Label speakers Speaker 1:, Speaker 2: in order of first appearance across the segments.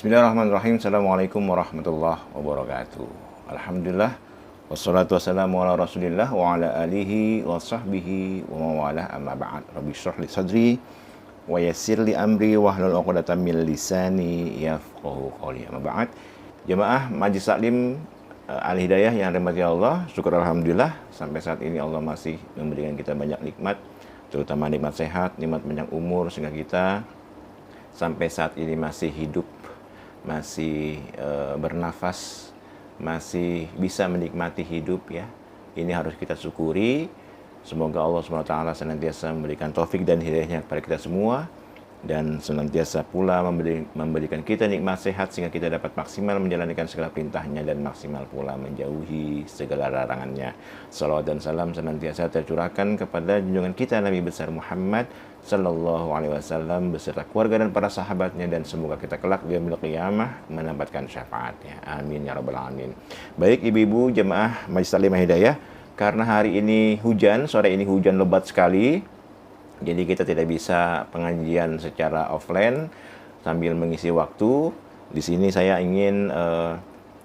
Speaker 1: Bismillahirrahmanirrahim. Assalamualaikum warahmatullahi wabarakatuh. Alhamdulillah. Wassalatu wassalamu ala rasulillah wa ala alihi wa sahbihi wa mawalah amma ba'd. Rabbi syrah li sadri wa yassir li amri wahlul 'uqdatam min lisani yafqahu qawli. Amma ba'd. Jemaah Majlis Taklim Al-Hidayah yang dirahmati Allah, syukur alhamdulillah sampai saat ini Allah masih memberikan kita banyak nikmat, terutama nikmat sehat, nikmat panjang umur, sehingga kita sampai saat ini masih hidup, masih bernafas, masih bisa menikmati hidup ya. Ini harus kita syukuri. Semoga Allah SWT senantiasa memberikan taufik dan hidayahnya kepada kita semua, dan senantiasa pula memberikan kita nikmat sehat sehingga kita dapat maksimal menjalankan segala perintahnya dan maksimal pula menjauhi segala larangannya. Salawat dan salam senantiasa tercurahkan kepada junjungan kita Nabi besar Muhammad sallallahu alaihi wasallam beserta keluarga dan para sahabatnya, dan semoga kita kelak di yaumil qiyamah mendapatkan syafaatnya. Amin ya rabbal alamin. Baik ibu-ibu jemaah Majlis Taklim Hidayah, karena hari ini hujan, sore ini hujan lebat sekali, jadi kita tidak bisa pengajian secara offline sambil mengisi waktu. Di sini saya ingin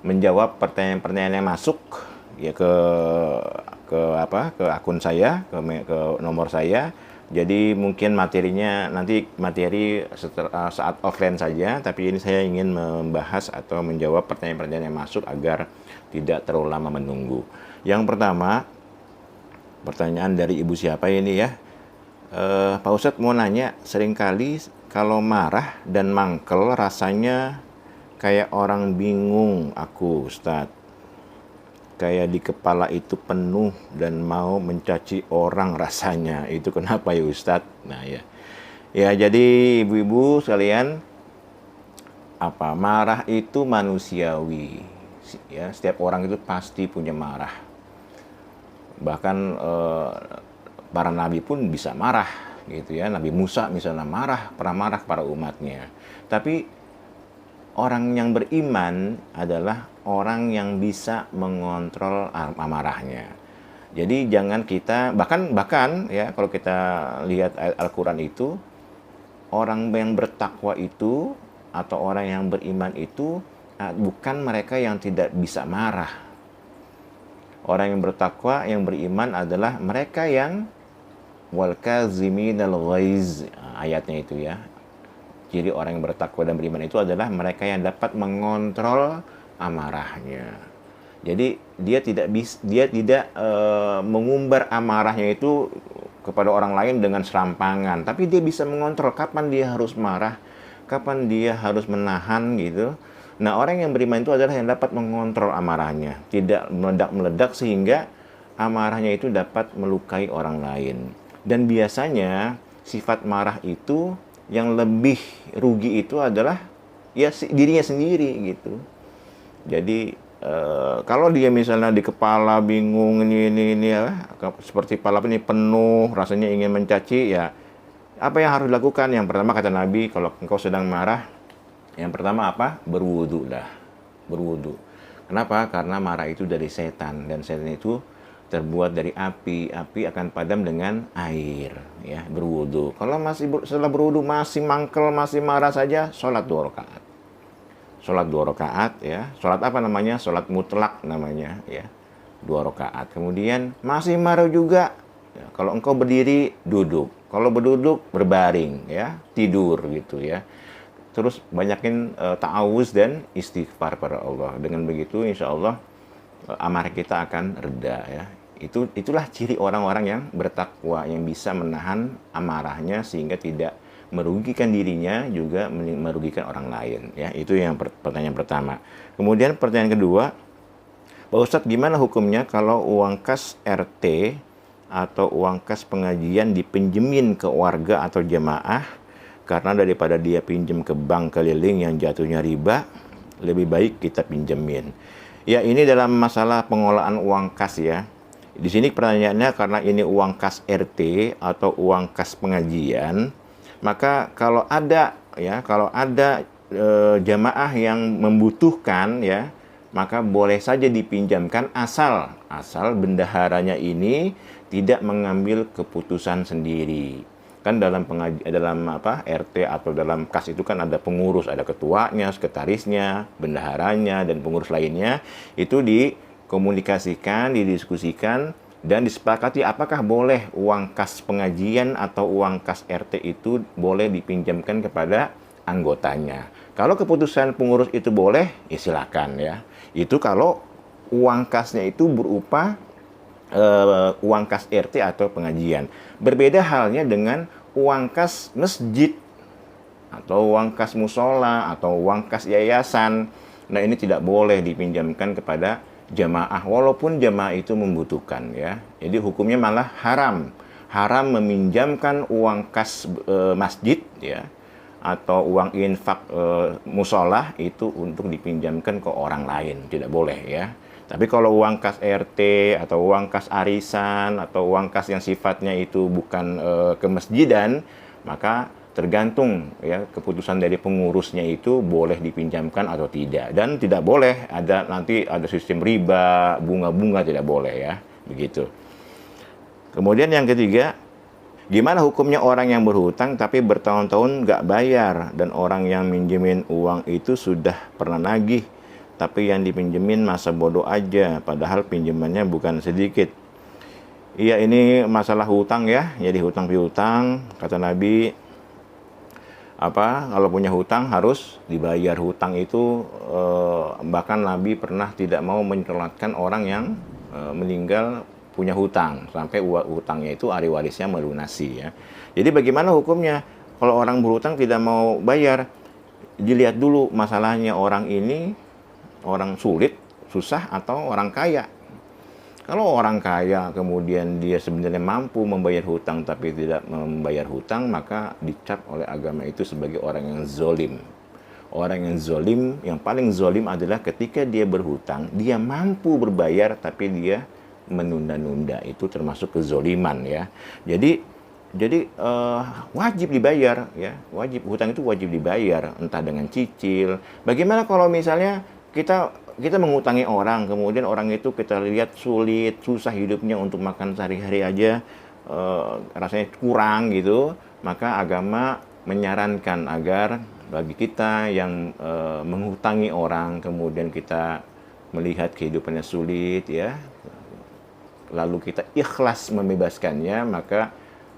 Speaker 1: menjawab pertanyaan-pertanyaan yang masuk ya ke akun saya, ke nomor saya. Jadi mungkin materinya nanti saat offline saja, tapi ini saya ingin membahas atau menjawab pertanyaan-pertanyaan yang masuk agar tidak terlalu lama menunggu. Yang pertama, pertanyaan dari ibu siapa ini ya? Pak Ustadz mau nanya, seringkali kalau marah dan mangkel rasanya kayak orang bingung aku Ustadz. Kayak di kepala itu penuh dan mau mencaci orang rasanya. Itu kenapa ya Ustadz? Nah ya. Ya jadi ibu-ibu sekalian, marah itu manusiawi. Ya, setiap orang itu pasti punya marah. Bahkan para nabi pun bisa marah gitu ya. Nabi Musa misalnya pernah marah kepada umatnya. Tapi orang yang beriman adalah orang yang bisa mengontrol amarahnya. Jadi jangan kita bahkan ya, kalau kita lihat ayat Al-Qur'an itu, orang yang bertakwa itu atau orang yang beriman itu bukan mereka yang tidak bisa marah. Orang yang bertakwa, yang beriman adalah mereka yang wal kaziminal ghaiz, ayatnya itu ya. Ciri orang yang bertakwa dan beriman itu adalah mereka yang dapat mengontrol amarahnya. Jadi dia tidak mengumbar amarahnya itu kepada orang lain dengan serampangan, tapi dia bisa mengontrol kapan dia harus marah, kapan dia harus menahan gitu. Nah, orang yang beriman itu adalah yang dapat mengontrol amarahnya, tidak meledak-meledak sehingga amarahnya itu dapat melukai orang lain. Dan biasanya sifat marah itu yang lebih rugi itu adalah ya dirinya sendiri gitu. Jadi kalau dia misalnya di kepala bingung ini ya, seperti kepala ini penuh rasanya ingin mencaci, ya apa yang harus dilakukan? Yang pertama kata Nabi, kalau engkau sedang marah, yang pertama apa? Berwudu lah. Berwudu. Kenapa? Karena marah itu dari setan, dan setan itu terbuat dari api. Api akan padam dengan air ya. Berwudu. Kalau setelah berwudu masih mangkel, masih marah saja, sholat 2 rakaat. Sholat 2 rakaat ya. Sholat apa namanya? Sholat mutlak namanya ya. 2 rakaat. Kemudian masih marah juga ya, kalau engkau berdiri, duduk. Kalau berduduk, berbaring ya, tidur gitu ya. Terus banyakin ta'awuz dan istighfar pada Allah. Dengan begitu insya Allah amarah kita akan reda ya. Itulah ciri orang-orang yang bertakwa, yang bisa menahan amarahnya sehingga tidak merugikan dirinya juga merugikan orang lain ya. Itu yang pertanyaan pertama. Kemudian pertanyaan kedua, Pak Ustadz, gimana hukumnya kalau uang kas RT atau uang kas pengajian dipinjemin ke warga atau jemaah, karena daripada dia pinjam ke bank keliling yang jatuhnya riba, lebih baik kita pinjemin. Ya, ini dalam masalah pengelolaan uang kas ya. Di sini pertanyaannya, karena ini uang kas RT atau uang kas pengajian, maka kalau ada jamaah yang membutuhkan ya, maka boleh saja dipinjamkan asal bendaharanya ini tidak mengambil keputusan sendiri. Kan dalam apa RT atau dalam kas itu kan ada pengurus, ada ketuanya, sekretarisnya, bendaharanya, dan pengurus lainnya. Itu dikomunikasikan, didiskusikan, dan disepakati apakah boleh uang kas pengajian atau uang kas RT itu boleh dipinjamkan kepada anggotanya. Kalau keputusan pengurus itu boleh, ya silakan ya. Itu kalau uang kasnya itu berupa uang kas RT atau pengajian. Berbeda halnya dengan uang kas masjid atau uang kas musola atau uang kas yayasan. Nah, ini tidak boleh dipinjamkan kepada jamaah walaupun jamaah itu membutuhkan ya. Jadi hukumnya malah haram. Haram meminjamkan uang kas masjid ya atau uang infak musola itu untuk dipinjamkan ke orang lain. Tidak boleh ya. Tapi kalau uang kas RT atau uang kas arisan atau uang kas yang sifatnya itu bukan kemasjidan, maka tergantung ya keputusan dari pengurusnya itu boleh dipinjamkan atau tidak. Dan tidak boleh nanti ada sistem riba, bunga-bunga tidak boleh ya, begitu. Kemudian yang ketiga, gimana hukumnya orang yang berhutang tapi bertahun-tahun nggak bayar dan orang yang minjemin uang itu sudah pernah nagih tapi yang dipinjemin masa bodoh aja, padahal pinjamannya bukan sedikit. Iya, ini masalah hutang ya, jadi hutang piutang, kata Nabi, kalau punya hutang harus dibayar. Hutang itu bahkan Nabi pernah tidak mau menyolatkan orang yang meninggal punya hutang, sampai hutangnya itu ahli warisnya melunasi ya. Jadi bagaimana hukumnya? Kalau orang berhutang tidak mau bayar, dilihat dulu masalahnya orang ini, orang sulit, susah, atau orang kaya. Kalau orang kaya kemudian dia sebenarnya mampu membayar hutang tapi tidak membayar hutang, maka dicap oleh agama itu sebagai orang yang zolim. Orang yang zolim, yang paling zolim adalah ketika dia berhutang, dia mampu berbayar tapi dia menunda-nunda. Itu termasuk kezoliman ya. Jadi wajib dibayar ya. Hutang itu wajib dibayar, entah dengan cicil. Bagaimana kalau misalnya kita mengutangi orang, kemudian orang itu kita lihat sulit, susah hidupnya untuk makan sehari-hari aja, rasanya kurang gitu, maka agama menyarankan agar bagi kita yang menghutangi orang, kemudian kita melihat kehidupannya sulit ya, lalu kita ikhlas membebaskannya, maka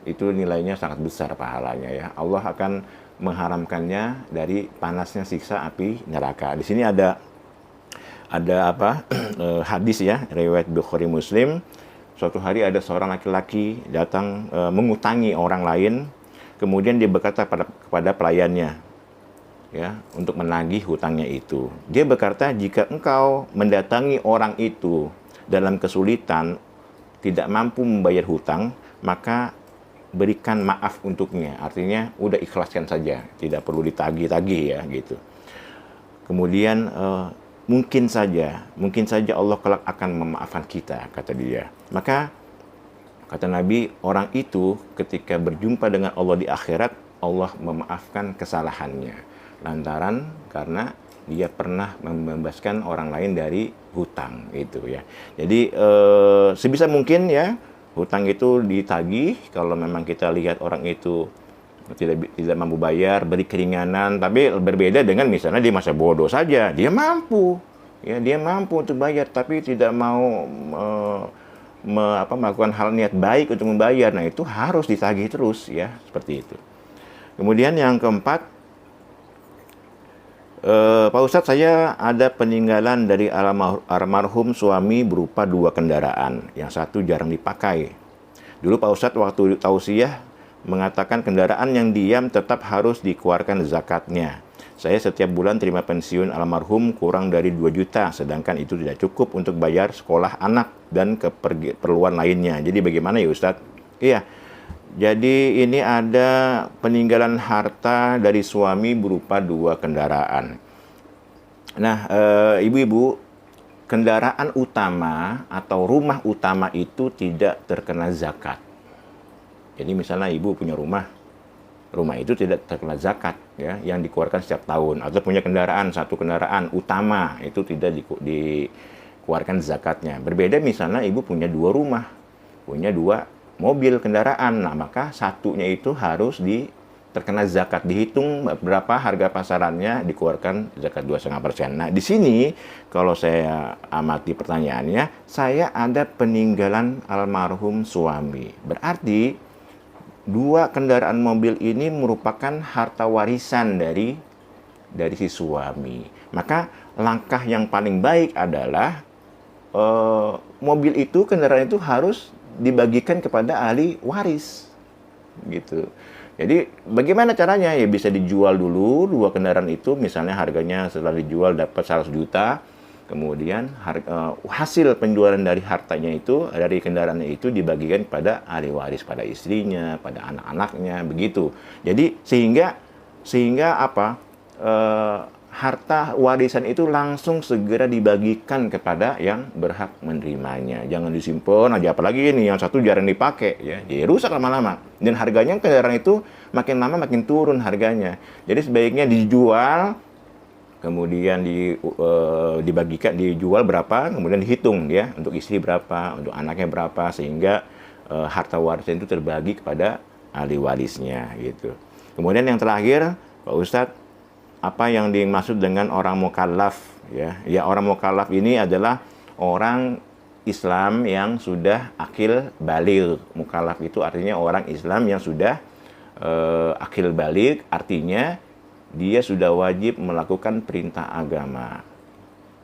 Speaker 1: itu nilainya sangat besar pahalanya ya. Allah akan mengharamkannya dari panasnya siksa api neraka. Di sini ada hadis ya, riwayat Bukhari Muslim. Suatu hari ada seorang laki-laki datang mengutangi orang lain, kemudian dia berkata kepada pelayannya ya, untuk menagih hutangnya itu. Dia berkata, jika engkau mendatangi orang itu dalam kesulitan, tidak mampu membayar hutang, maka berikan maaf untuknya. Artinya udah ikhlaskan saja, tidak perlu ditagih-tagih ya gitu. Kemudian mungkin saja Allah kelak akan memaafkan kita, kata dia. Maka kata Nabi, orang itu ketika berjumpa dengan Allah di akhirat, Allah memaafkan kesalahannya lantaran karena dia pernah membebaskan orang lain dari hutang itu ya. Jadi sebisa mungkin ya, hutang itu ditagih. Kalau memang kita lihat orang itu tidak mampu bayar, beri keringanan. Tapi berbeda dengan misalnya di masa bodoh saja, dia mampu untuk bayar tapi tidak mau melakukan hal niat baik untuk membayar. Nah, itu harus ditagih terus ya, seperti itu. Kemudian yang keempat, Pak Ustadz, saya ada peninggalan dari almarhum suami berupa 2 kendaraan. Yang satu jarang dipakai. Dulu Pak Ustadz waktu tausiah mengatakan kendaraan yang diam tetap harus dikeluarkan zakatnya. Saya setiap bulan terima pensiun almarhum kurang dari 2 juta, sedangkan itu tidak cukup untuk bayar sekolah anak dan keperluan lainnya. Jadi bagaimana ya Ustadz? Iya, jadi ini ada peninggalan harta dari suami berupa 2 kendaraan. Nah, ibu-ibu, kendaraan utama atau rumah utama itu tidak terkena zakat. Jadi misalnya ibu punya rumah itu tidak terkena zakat ya, yang dikeluarkan setiap tahun. Atau punya satu kendaraan utama itu tidak dikeluarkan zakatnya. Berbeda misalnya ibu punya 2 rumah, punya 2 mobil, kendaraan. Nah, maka satunya itu harus terkena zakat, dihitung berapa harga pasarannya, dikeluarkan zakat 2,5%. Nah, di sini kalau saya amati pertanyaannya, saya ada peninggalan almarhum suami. Berarti dua kendaraan mobil ini merupakan harta warisan dari si suami. Maka langkah yang paling baik adalah mobil itu, kendaraan itu harus dibagikan kepada ahli waris, gitu. Jadi bagaimana caranya? Ya bisa dijual dulu dua kendaraan itu, misalnya harganya setelah dijual dapat 100 juta, kemudian hasil penjualan dari hartanya itu, dari kendaraannya itu dibagikan pada ahli waris, pada istrinya, pada anak-anaknya, begitu. Jadi sehingga apa? Harta warisan itu langsung segera dibagikan kepada yang berhak menerimanya. Jangan disimpan aja, apalagi ini yang satu jarang dipakai, ya. Jadi rusak lama-lama. Dan harganya kendaraan itu makin lama makin turun harganya. Jadi sebaiknya dijual, kemudian dijual berapa, kemudian dihitung ya, untuk istri berapa, untuk anaknya berapa, sehingga harta warisan itu terbagi kepada ahli warisnya, gitu. Kemudian yang terakhir, Pak Ustadz, apa yang dimaksud dengan orang mukallaf, ya? Ya, orang mukallaf ini adalah orang Islam yang sudah akil baligh. Mukallaf itu artinya orang Islam yang sudah akil baligh, artinya dia sudah wajib melakukan perintah agama.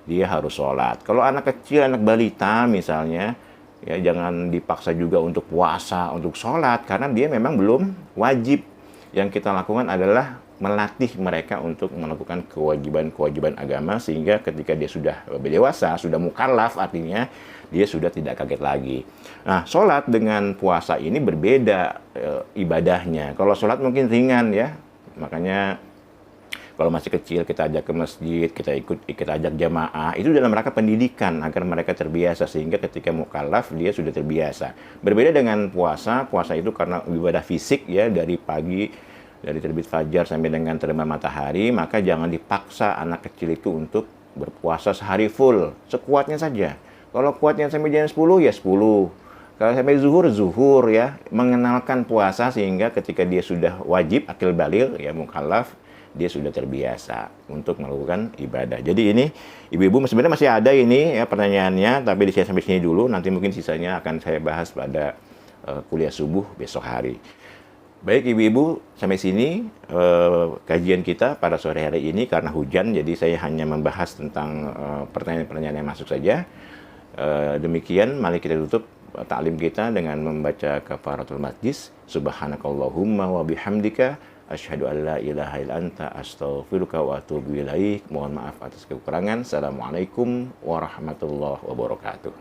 Speaker 1: Dia harus sholat. Kalau anak kecil, anak balita misalnya, ya jangan dipaksa juga untuk puasa, untuk sholat, karena dia memang belum wajib. Yang kita lakukan adalah melatih mereka untuk melakukan kewajiban-kewajiban agama, sehingga ketika dia sudah dewasa, sudah mukallaf, artinya dia sudah tidak kaget lagi. Nah, sholat dengan puasa ini berbeda ibadahnya. Kalau sholat mungkin ringan ya, makanya kalau masih kecil kita ajak ke masjid, kita ajak jamaah, itu dalam rangka pendidikan agar mereka terbiasa, sehingga ketika mukallaf dia sudah terbiasa. Berbeda dengan puasa itu karena ibadah fisik ya, dari pagi, dari terbit fajar sampai dengan terbenam matahari, maka jangan dipaksa anak kecil itu untuk berpuasa sehari full, sekuatnya saja. Kalau kuatnya sampai jam 10 ya 10. Kalau sampai zuhur ya, mengenalkan puasa sehingga ketika dia sudah wajib akil baligh ya, mukallaf, dia sudah terbiasa untuk melakukan ibadah. Jadi ini ibu-ibu sebenarnya masih ada ini ya pertanyaannya, tapi saya sampai sini dulu, nanti mungkin sisanya akan saya bahas pada kuliah subuh besok hari. Baik ibu-ibu, sampai sini kajian kita pada sore hari ini. Karena hujan, jadi saya hanya membahas tentang pertanyaan-pertanyaan yang masuk saja. Demikian, mari kita tutup taklim kita dengan membaca kafaratul majlis. Subhanakallahumma wa bihamdika, asyhadu an la ilaha illa anta, astaghfiruka wa atubu ilaik. Mohon maaf atas kekurangan. Assalamualaikum warahmatullahi wabarakatuh.